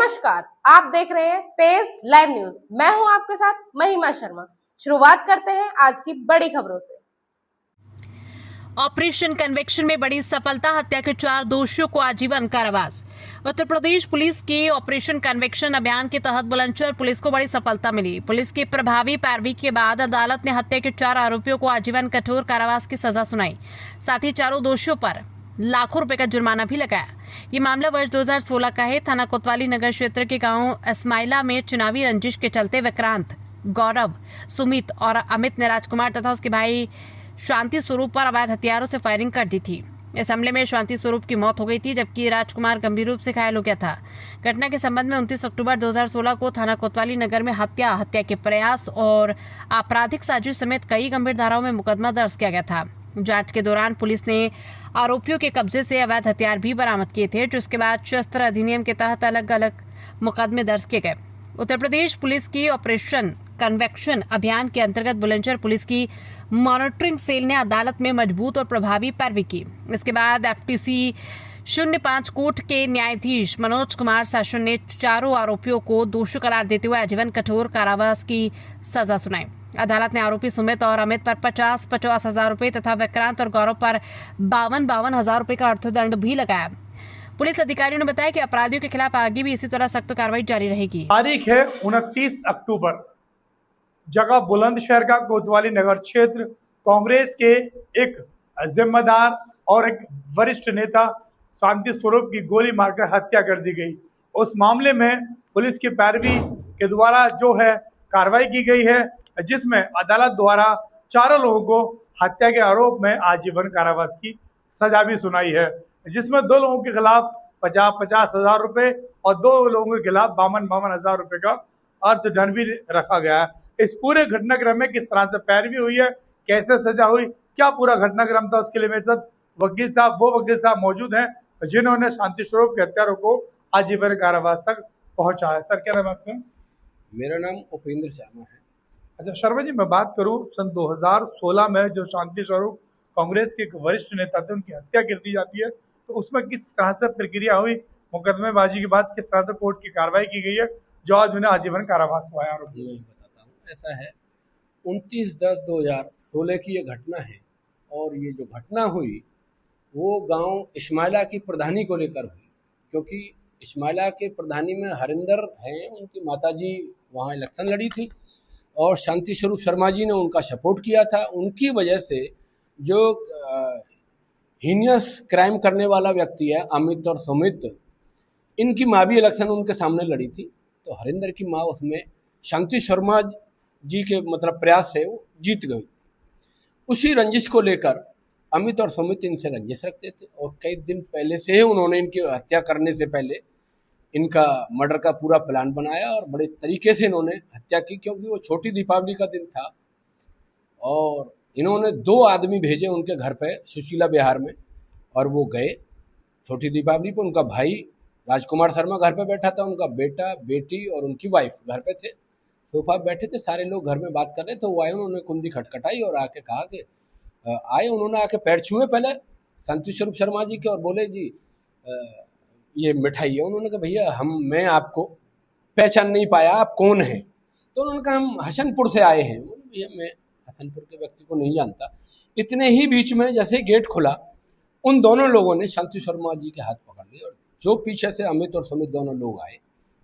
नमस्कार, आप देख रहे हैं तेज लाइव न्यूज। मैं हूं आपके साथ महिमा शर्मा। शुरुआत करते हैं आज की बड़ी खबरों से। ऑपरेशन कन्वेक्शन में बड़ी सफलता, हत्या के 4 दोषियों को आजीवन कारावास। उत्तर प्रदेश पुलिस के ऑपरेशन कन्वेक्शन अभियान के तहत बुलंदशहर पुलिस को बड़ी सफलता मिली। पुलिस की प्रभावी पैरवी के बाद अदालत ने हत्या के 4 आरोपियों को आजीवन कठोर कारावास की सजा सुनाई। साथ ही चारों दोषियों पर लाखों रुपए का जुर्माना भी लगाया। ये मामला वर्ष 2016 का है। थाना कोतवाली नगर क्षेत्र के गांव इस्माइला में चुनावी रंजिश के चलते विक्रांत, गौरव, सुमित और अमित ने राजकुमार तथा उसके भाई शांति स्वरूप पर अवैध हथियारों से फायरिंग कर दी थी। इस हमले में शांति स्वरूप की मौत हो गई थी, जबकि राजकुमार गंभीर रूप से घायल हो गया था। घटना के संबंध में 29 अक्टूबर 2016 को थाना कोतवाली नगर में हत्या के प्रयास और आपराधिक साजिश समेत कई गंभीर धाराओं में मुकदमा दर्ज किया गया था। जांच के दौरान पुलिस ने आरोपियों के कब्जे से अवैध हथियार भी बरामद किए थे, जिसके बाद शस्त्र अधिनियम के तहत अलग अलग मुकदमे दर्ज किए गए। उत्तर प्रदेश पुलिस की ऑपरेशन कन्वेक्शन अभियान के अंतर्गत बुलंदशहर पुलिस की मॉनिटरिंग सेल ने अदालत में मजबूत और प्रभावी पैरवी की। इसके बाद FTC 05 कोर्ट के न्यायाधीश मनोज कुमार शासन ने चारों आरोपियों को दोषी करार देते हुए आजीवन कठोर कारावास की सजा सुनाई। अदालत ने आरोपी सुमित और अमित पर 50-50 हजार रुपए तथा विक्रांत और गौरव पर 52-52 हजार रुपए का अर्थदंड भी लगाया। पुलिस अधिकारियों ने बताया कि अपराधियों के खिलाफ आगे भी इसी तरह सख्त कार्रवाई जारी रहेगी। तारीख है 29 अक्टूबर, जगह बुलंदशहर का कोतवाली नगर क्षेत्र। कांग्रेस के एक जिम्मेदार और एक वरिष्ठ नेता शांति स्वरूप की गोली मारकर हत्या कर दी गई। उस मामले में पुलिस की पैरवी के द्वारा जो है कार्रवाई की गई है, जिसमें अदालत द्वारा चारों लोगों को हत्या के आरोप में आजीवन कारावास की सजा भी सुनाई है, जिसमें 2 लोगों के खिलाफ 50-50 हजार रुपए और 2 लोगों के खिलाफ 52-52 हजार रुपए का अर्थदंड भी रखा गया है। इस पूरे घटनाक्रम में किस तरह से पैरवी हुई है, कैसे सजा हुई, क्या पूरा घटनाक्रम था, उसके लिए मेरे साथ वो वकील साहब मौजूद हैं जिन्होंने शांति स्वरूप के हत्यारों को आजीवन कारावास तक पहुंचाया। सर, क्या नाम है आपका? मेरा नाम उपेंद्र शर्मा है। अच्छा शर्मा जी, मैं बात करूं सन 2016 में जो शांति स्वरूप कांग्रेस के एक वरिष्ठ नेता थे, उनकी हत्या कर दी जाती है, तो उसमें किस तरह से प्रक्रिया हुई, मुकदमेबाजी के बाद किस तरह से कोर्ट की कार्रवाई की गई है जो आज उन्हें आजीवन कारावास हुआ है? आरोपी मैं बताता हूँ। ऐसा है, 29/10/2016 की ये घटना है और ये जो घटना हुई वो गांव इस्माइला की प्रधानी को लेकर हुई, क्योंकि इस्माइला के प्रधानी में हरिंदर हैं, उनकी माताजी वहाँ इलेक्शन लड़ी थी और शांति स्वरूप शर्मा जी ने उनका सपोर्ट किया था। उनकी वजह से जो हीनियस क्राइम करने वाला व्यक्ति है अमित और सुमित, इनकी माँ भी इलेक्शन उनके सामने लड़ी थी, तो हरिंदर की माँ उसमें शांति शर्मा जी के प्रयास से वो जीत गई। उसी रंजिश को लेकर अमित और सुमित इनसे रंजिश रखते थे और कई दिन पहले से ही उन्होंने इनकी हत्या करने से पहले इनका मर्डर का पूरा प्लान बनाया और बड़े तरीके से इन्होंने हत्या की, क्योंकि वो छोटी दीपावली का दिन था और इन्होंने 2 आदमी भेजे उनके घर पे सुशीला बिहार में और वो गए छोटी दीपावली पे। उनका भाई राजकुमार शर्मा घर पे बैठा था, उनका बेटा, बेटी और उनकी वाइफ घर पे थे, सोफा पे बैठे थे। सारे लोग घर में बात कर रहे, तो वो आए, उन्होंने कुंडी खटखटाई और आके कहा कि आए, उन्होंने आके पैर छुए पहले शांति स्वरूप शर्मा जी के और बोले जी ये मिठाई है। उन्होंने कहा भैया मैं आपको पहचान नहीं पाया, आप कौन हैं? तो उन्होंने कहा हम हसनपुर से आए हैं। भैया मैं हसनपुर के व्यक्ति को नहीं जानता। इतने ही बीच में जैसे गेट खुला, उन दोनों लोगों ने शांति शर्मा जी के हाथ पकड़ लिए और जो पीछे से अमित और सुमित दोनों लोग आए,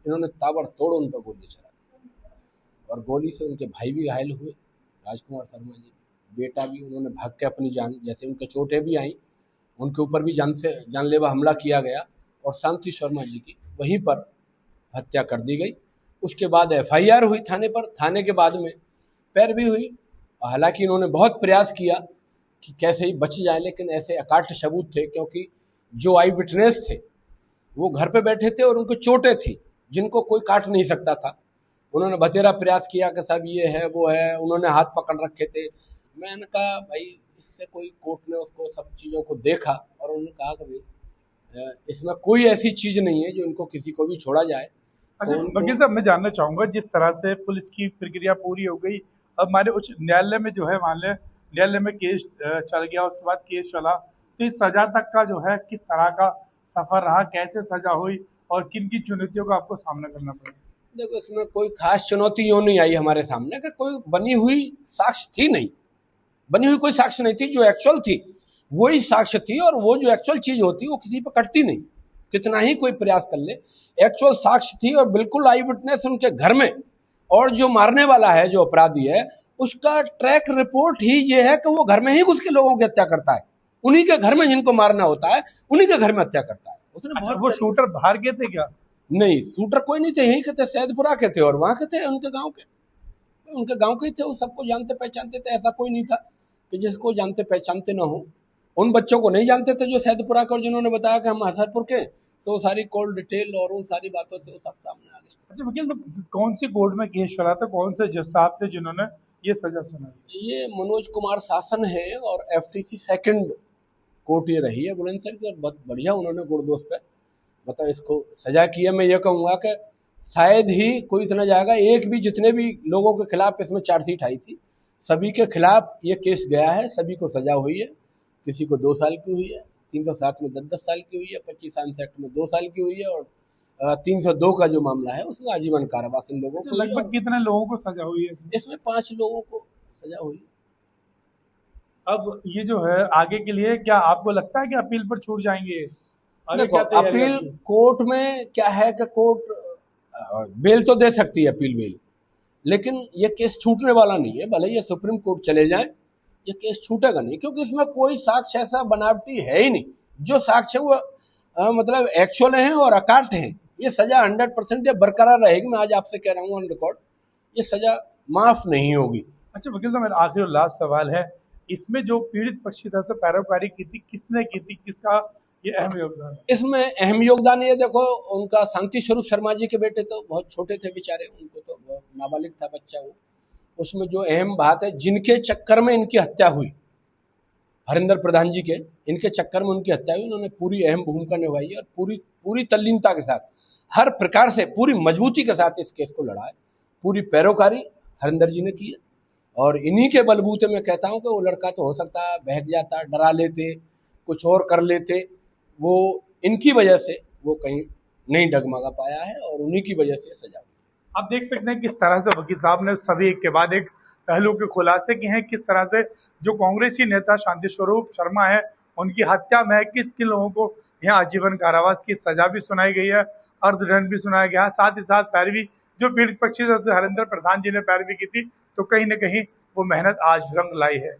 इन्होंने ताबड़तोड़ उन पर गोली चला दी और गोली से उनके भाई भी घायल हुए, राजकुमार शर्मा जी, बेटा भी। उन्होंने भाग के अपनी जान, जैसे उनके चोटें भी आई, उनके ऊपर भी जानलेवा हमला किया गया और शांति शर्मा जी की वहीं पर हत्या कर दी गई। उसके बाद FIR हुई थाने पर, थाने के बाद में पैरवी हुई। हालांकि इन्होंने बहुत प्रयास किया कि कैसे ही बच जाए, लेकिन ऐसे अकाट्य सबूत थे, क्योंकि जो आई विटनेस थे वो घर पे बैठे थे और उनको चोटें थी जिनको कोई काट नहीं सकता था। उन्होंने बतेरा प्रयास किया कि साहब ये है वो है, उन्होंने हाथ पकड़ रखे थे। मैंने कहा भाई इससे कोई, कोर्ट ने उसको सब चीज़ों को देखा और उन्होंने कहा कि भाई इसमें कोई ऐसी चीज़ नहीं है जो इनको किसी को भी छोड़ा जाए। अच्छा वकील साहब, मैं जानना चाहूँगा, जिस तरह से पुलिस की प्रक्रिया पूरी हो गई, अब हमारे उच्च न्यायालय में जो है, मान लें न्यायालय में केस चल गया, उसके बाद केस चला, तो इस सजा तक का जो है किस तरह का सफर रहा, कैसे सजा हुई और किन किन चुनौतियों का आपको सामना करना पड़े? देखो, इसमें कोई खास चुनौती यूँ नहीं आई हमारे सामने कि कोई बनी हुई साक्ष्य थी नहीं, बनी हुई कोई साक्ष्य नहीं थी। जो एक्चुअल थी वही साक्ष्य थी, और वो जो एक्चुअल चीज होती वो किसी पर कटती नहीं, कितना ही कोई प्रयास कर ले। एक्चुअल साक्ष्य थी और बिल्कुल आई विटनेस उनके घर में, और जो मारने वाला है, जो अपराधी है, उसका ट्रैक रिपोर्ट ही ये है कि वो घर में ही घुस के लोगों की हत्या करता है, उन्हीं के घर में जिनको मारना होता है उन्हीं के घर में हत्या करता है। उसने अच्छा, बहुत वो शूटर बाहर के थे क्या? नहीं, शूटर कोई नहीं थे, यही के थे, सैदपुरा के थे और वहां के थे, उनके गांव के ही थे। वो सबको जानते पहचानते थे, ऐसा कोई नहीं था कि जिसको जानते पहचानते ना हो। उन बच्चों को नहीं जानते थे जो सैदपुरा के, और जिन्होंने बताया कि हम हसरपुर के, तो सारी कॉल डिटेल और उन सारी बातों से वो सब सामने आ गया। अच्छा वकील, तो कौन सी कोर्ट में केस चला था, कौन से जज साहब थे जिन्होंने ये सजा सुनाई? ये मनोज कुमार शासन है और FTC सेकंड कोर्ट ये रही है बुलंदशहर की, और बहुत बढ़िया उन्होंने गुरदोष पे मतलब इसको सजा की है। मैं ये कहूँगा कि शायद ही कोई इतना जाएगा, एक भी जितने भी लोगों के खिलाफ इसमें चार्जशीट आई थी, सभी के खिलाफ ये केस गया है, सभी को सजा हुई है। किसी को 2 साल की हुई है, 307 में 10-10 साल की हुई है, 25 एक्ट में 2 साल की हुई है, और 302 का जो मामला है उसमें आजीवन कारावास इन लोगों को। लगभग कितने लोगों को सजा हुई है? इसमें 5 लोगों को सजा हुई। अब ये जो है आगे के लिए क्या आपको लगता है कि अपील पर छूट जाएंगे? आगे देखो, क्या तैयारी अपील आपकी? कोर्ट में क्या है कि कोर्ट बेल तो दे सकती है, अपील बेल, लेकिन ये केस छूटने वाला नहीं है। भले ये सुप्रीम कोर्ट चले जाए, ये केस छूटेगा नहीं, क्योंकि इसमें कोई साक्ष्य ऐसा बनावटी है ही नहीं। जो साक्ष्य वो मतलब एक्चुअल हैं और अकाट हैं। ये सजा 100% बरकरार रहेगी। मैं आज आपसे कह रहा हूँ ऑन रिकॉर्ड, ये सजा माफ नहीं होगी। अच्छा वकील, तो मेरा आखिरी और लास्ट सवाल है, इसमें जो पीड़ित पक्ष की तरफ से पैरोकारी की थी, किसने की थी, किसका ये अहम योगदान है? इसमें अहम योगदान ये देखो, उनका शांति स्वरूप शर्मा जी के बेटे तो बहुत छोटे थे बेचारे, उनको तो बहुत नाबालिग था बच्चा वो। उसमें जो अहम बात है, जिनके चक्कर में इनकी हत्या हुई, हरिंदर प्रधान जी के, इनके चक्कर में उनकी हत्या हुई, उन्होंने पूरी अहम भूमिका निभाई है, और पूरी तल्लीनता के साथ, हर प्रकार से पूरी मजबूती के साथ इस केस को लड़ा है। पूरी पैरोकारी हरिंदर जी ने की है, और इन्हीं के बलबूते में कहता हूँ कि वो लड़का तो हो सकता है बहक जाता, डरा लेते, कुछ और कर लेते, वो इनकी वजह से वो कहीं नहीं डगमगा पाया है, और उन्हीं की वजह से सजा हुई। आप देख सकते हैं किस तरह से वकील साहब ने सभी एक के बाद एक पहलू के खुलासे किए हैं, किस तरह से जो कांग्रेसी नेता शांति स्वरूप शर्मा है उनकी हत्या में किस किन लोगों को यहाँ आजीवन कारावास की सजा भी सुनाई गई है, अर्धदंड भी सुनाया गया है। साथ ही साथ पैरवी जो पीड़ित पक्षी से हरिंदर प्रधान जी ने पैरवी की थी, तो कहीं ना कहीं वो मेहनत आज रंग लाई है।